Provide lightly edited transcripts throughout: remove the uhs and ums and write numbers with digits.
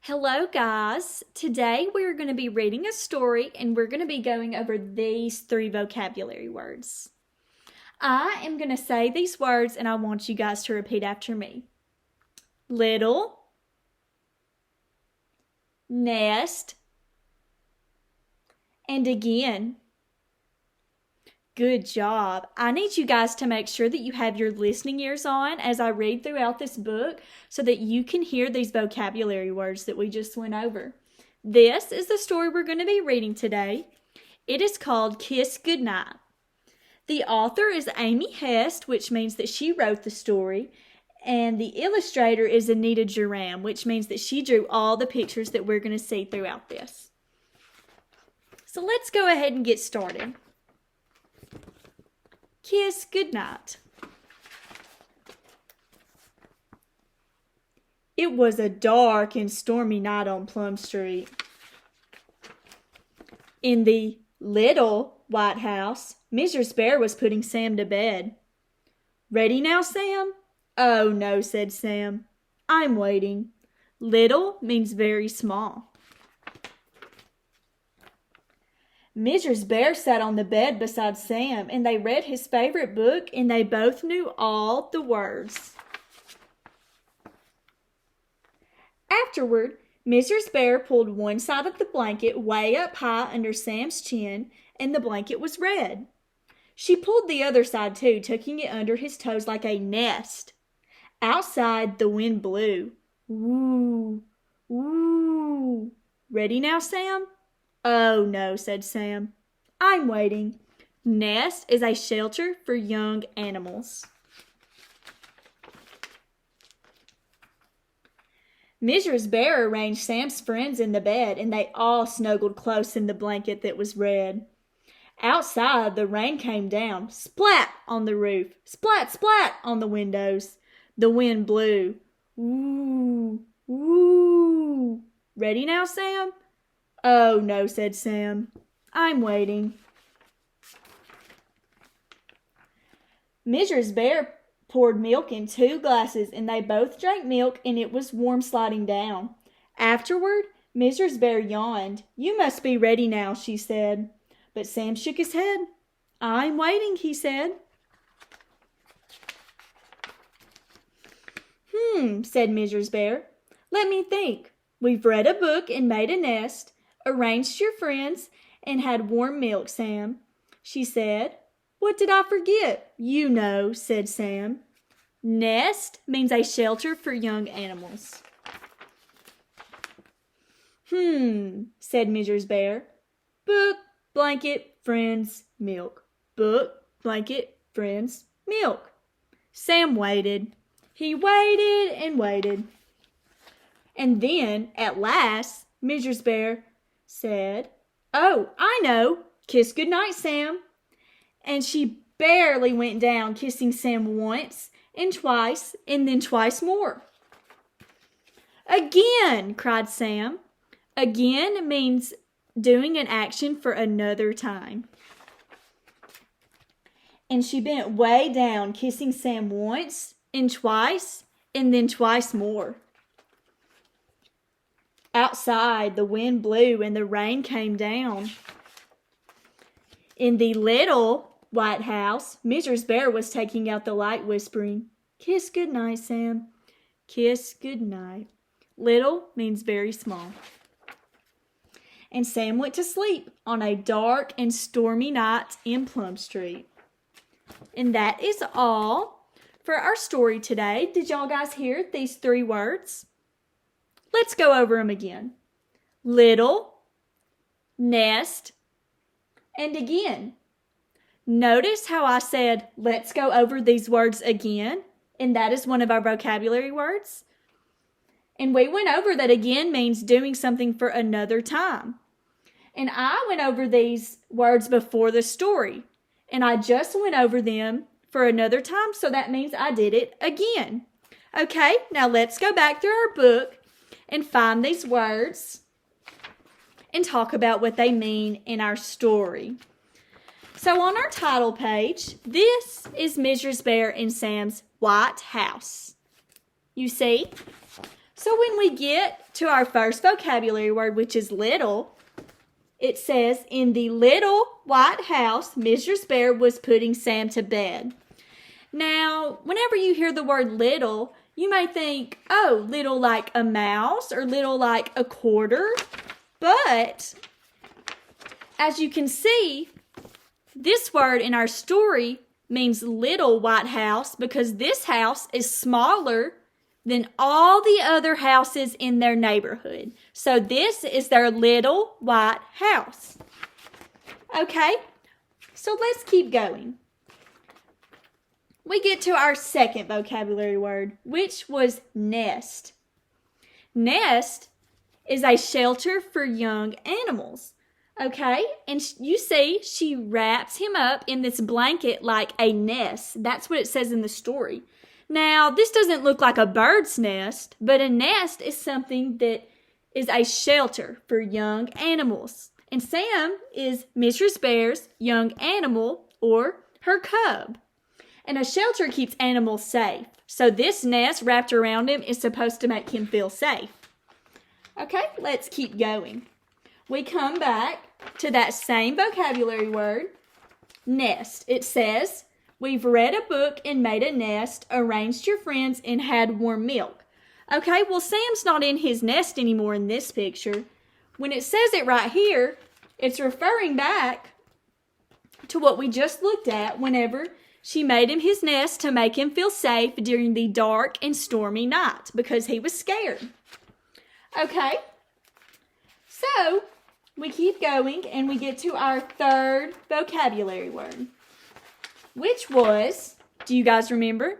Hello guys, today we're going to be reading a story and we're going to be going over these 3 vocabulary words. I am going to say these words and I want you guys to repeat after me. Little, nest, and again. Good job. I need you guys to make sure that you have your listening ears on as I read throughout this book so that you can hear these vocabulary words that we just went over. This is the story we're going to be reading today. It is called Kiss Goodnight. The author is Amy Hest, which means that she wrote the story, and the illustrator is Anita Duran, which means that she drew all the pictures that we're going to see throughout this. So let's go ahead and get started. Kiss Goodnight. It was a dark and stormy night on Plum Street. In the little white house, Mrs. Bear was putting Sam to bed. "Ready now, Sam?" "Oh, no," said Sam. "I'm waiting." Little means very small. Mrs. Bear sat on the bed beside Sam, and they read his favorite book, and they both knew all the words. Afterward, Mrs. Bear pulled one side of the blanket way up high under Sam's chin, and the blanket was red. She pulled the other side too, tucking it under his toes like a nest. Outside, the wind blew. Woo, woo. "Ready now, Sam?" "Oh, no," said Sam. "I'm waiting." Nest is a shelter for young animals. Mrs. Bear arranged Sam's friends in the bed, and they all snuggled close in the blanket that was red. Outside, the rain came down, splat on the roof, splat, splat on the windows. The wind blew. Woo, woo. "Ready now, Sam?" "Oh, no," said Sam. "I'm waiting." Mrs. Bear poured milk in 2 glasses, and they both drank milk, and it was warm sliding down. Afterward, Mrs. Bear yawned. "You must be ready now," she said. But Sam shook his head. "I'm waiting," he said. Said Mrs. Bear. "Let me think. We've read a book and made a nest, arranged your friends, and had warm milk, Sam," she said. "What did I forget?" "You know," said Sam. Nest means a shelter for young animals. Said Mrs. Bear. Book, blanket, friends, milk. Book, blanket, friends, milk. Sam waited. He waited and waited. And then, at last, Mrs. Bear said, "Oh, I know. Kiss goodnight, Sam." And she barely went down, kissing Sam once and twice and then twice more. "Again!" cried Sam. Again means doing an action for another time. And she bent way down, kissing Sam once and then twice more. Outside, the wind blew and the rain came down. In the little white house, Mrs. Bear was taking out the light, whispering, "Kiss goodnight, Sam. Kiss goodnight." Little means very small. And Sam went to sleep on a dark and stormy night in Plum Street. And that is all for our story today. Did y'all guys hear these 3 words? Let's go over them again. Little, nest, and again. Notice how I said, let's go over these words again, and that is one of our vocabulary words. And we went over that again means doing something for another time. And I went over these words before the story, and I just went over them for another time, so that means I did it again. Okay, now let's go back through our book and find these words and talk about what they mean in our story. So on our title page, this is Mrs. Bear and Sam's white house. You see, So when we get to our first vocabulary word, which is little, it says, in the little white house, Mrs. Bear was putting Sam to bed. Now, whenever you hear the word little, you may think, oh, little like a mouse or little like a quarter. But as you can see, this word in our story means little white house because this house is smaller than all the other houses in their neighborhood. So this is their little white house. Okay, so let's keep going. We get to our second vocabulary word, which was nest. Nest is a shelter for young animals. Okay, and you see she wraps him up in this blanket like a nest. That's what it says in the story. Now, this doesn't look like a bird's nest, but a nest is something that is a shelter for young animals. And Sam is Mrs. Bear's young animal or her cub. And a shelter keeps animals safe. So this nest wrapped around him is supposed to make him feel safe. Okay, let's keep going. We come back to that same vocabulary word, nest. It says, we've read a book and made a nest, arranged your friends, and had warm milk. Okay, well, Sam's not in his nest anymore in this picture. When it says it right here, it's referring back to what we just looked at whenever she made him his nest to make him feel safe during the dark and stormy night because he was scared. Okay, so we keep going and we get to our third vocabulary word, which was, do you guys remember?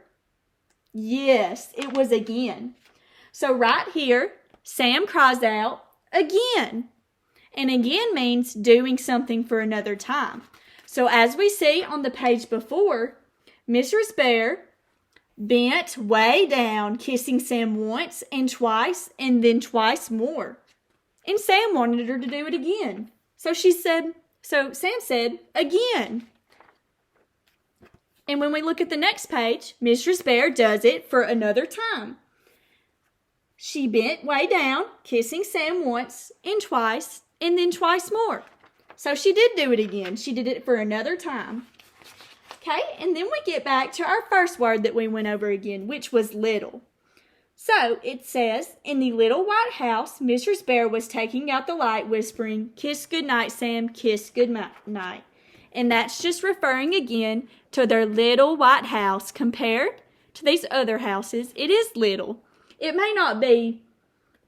Yes, it was again. So right here, Sam cries out, again. And again means doing something for another time. So as we see on the page before, Mrs. Bear bent way down, kissing Sam once and then twice more. And Sam wanted her to do it again. So Sam said, again. And when we look at the next page, Mrs. Bear does it for another time. She bent way down, kissing Sam once and then twice more. So she did do it again. She did it for another time. Okay, and then we get back to our first word that we went over again, which was little. So it says, in the little white house, Mrs. Bear was taking out the light, whispering, kiss goodnight, Sam, kiss goodnight. And that's just referring again to their little white house. Compared to these other houses, it is little. It may not be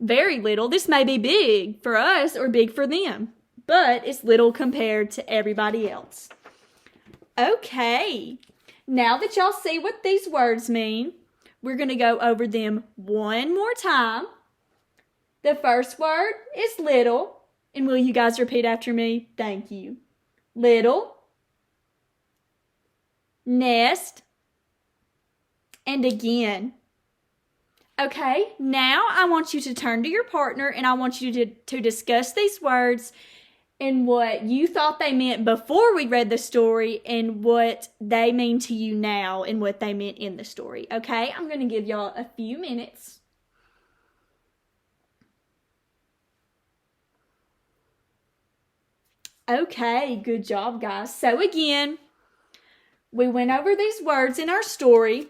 very little. This may be big for us or big for them, but it's little compared to everybody else. Okay, now that y'all see what these words mean, we're going to go over them one more time. The first word is little, and will you guys repeat after me? Thank you. Little, nest, and again. Okay, now I want you to turn to your partner and I want you to discuss these words and what you thought they meant before we read the story and what they mean to you now and what they meant in the story. Okay, I'm going to give y'all a few minutes. Okay, good job, guys. So again, we went over these words in our story.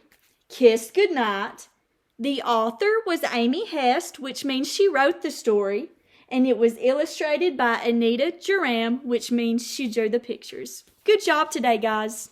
Kiss goodnight. The author was Amy Hest, which means she wrote the story, and it was illustrated by Anita Jerram, which means she drew the pictures. Good job today, guys.